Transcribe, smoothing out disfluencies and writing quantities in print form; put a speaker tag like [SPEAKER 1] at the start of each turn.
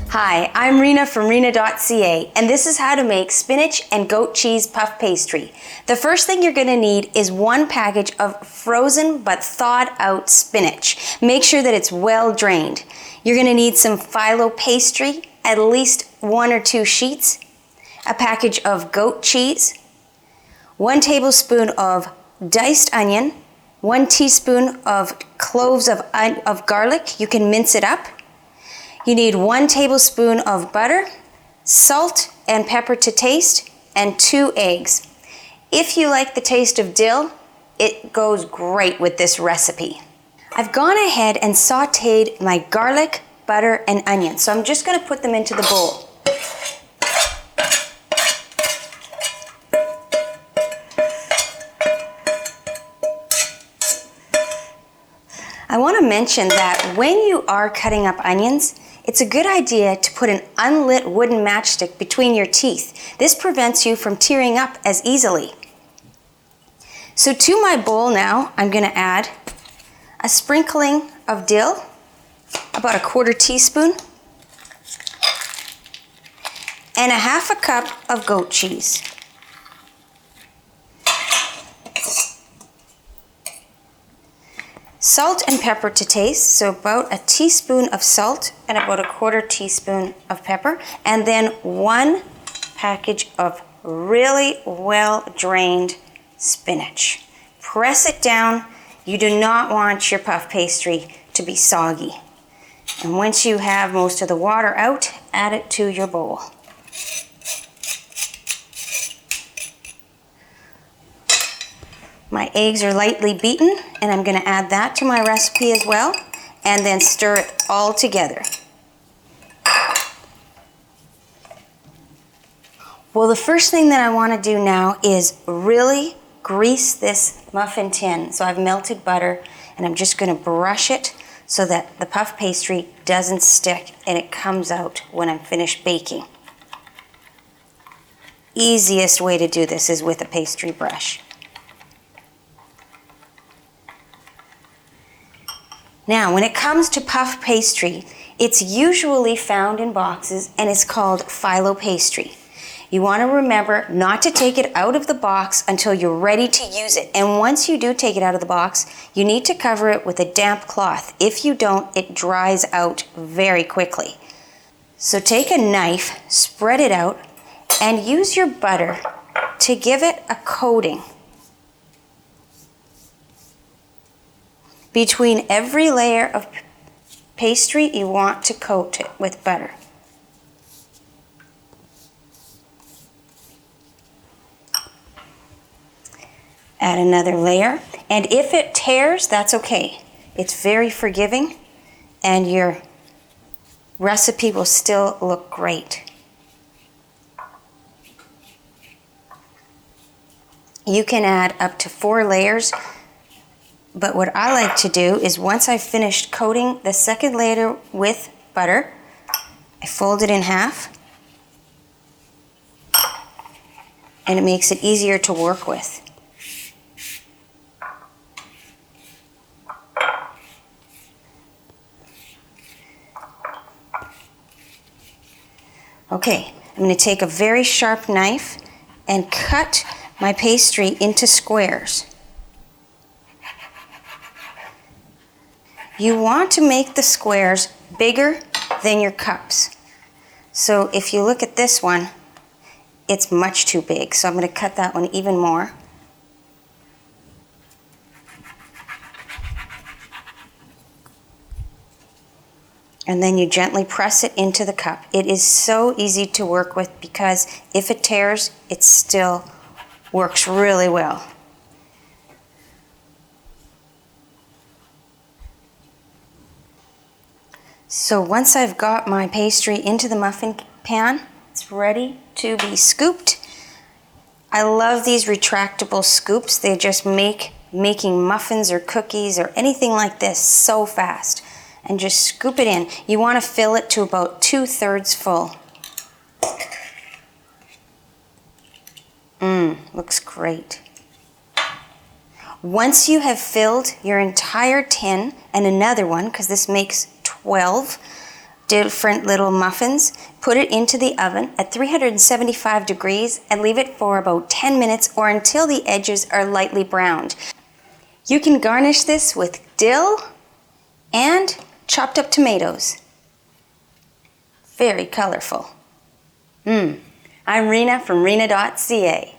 [SPEAKER 1] Hi, I'm Reena from Reena.ca, and this is how to make spinach and goat cheese puff pastry. The first thing you're going to need is 1 package of frozen but thawed out spinach. Make sure that it's well drained. You're going to need some phyllo pastry, at least 1 or 2 sheets, a package of goat cheese, 1 tablespoon of diced onion, 1 teaspoon of cloves of garlic. You can mince it up. You need 1 tablespoon of butter, salt and pepper to taste, and 2 eggs. If you like the taste of dill, it goes great with this recipe. I've gone ahead and sauteed my garlic, butter, and onion, so I'm just going to put them into the bowl. I want to mention that when you are cutting up onions, it's a good idea to put an unlit wooden matchstick between your teeth. This prevents you from tearing up as easily. So to my bowl now, I'm going to add a sprinkling of dill, about a 1/4 teaspoon, and a 1/2 cup of goat cheese. Salt and pepper to taste, so about a teaspoon of salt and about a 1/4 teaspoon of pepper, and then 1 package of really well drained spinach. Press it down. You do not want your puff pastry to be soggy. And once you have most of the water out, add it to your bowl. My eggs are lightly beaten, and I'm going to add that to my recipe as well, and then stir it all together. Well, the first thing that I want to do now is really grease this muffin tin. So I've melted butter, and I'm just going to brush it so that the puff pastry doesn't stick and it comes out when I'm finished baking. Easiest way to do this is with a pastry brush. Now, when it comes to puff pastry, it's usually found in boxes and it's called phyllo pastry. You want to remember not to take it out of the box until you're ready to use it. And once you do take it out of the box, you need to cover it with a damp cloth. If you don't, it dries out very quickly. So take a knife, spread it out, and use your butter to give it a coating. Between every layer of pastry, you want to coat it with butter. Add another layer, and if it tears, that's okay. It's very forgiving, and your recipe will still look great. You can add up to 4 layers. But what I like to do is once I've finished coating the second layer with butter, I fold it in half, and it makes it easier to work with. Okay, I'm going to take a very sharp knife and cut my pastry into squares. You want to make the squares bigger than your cups. So if you look at this one, it's much too big. So I'm going to cut that one even more. And then you gently press it into the cup. It is so easy to work with because if it tears, it still works really well. So once I've got my pastry into the muffin pan, it's ready to be scooped. I love these retractable scoops. They just make making muffins or cookies or anything like this so fast. And just scoop it in. You want to fill it to about 2/3 full. Looks great. Once you have filled your entire tin and another one, because this makes 12 different little muffins, put it into the oven at 375 degrees and leave it for about 10 minutes or until the edges are lightly browned. You can garnish this with dill and chopped up tomatoes. Very colorful. I'm Reena from Reena.ca.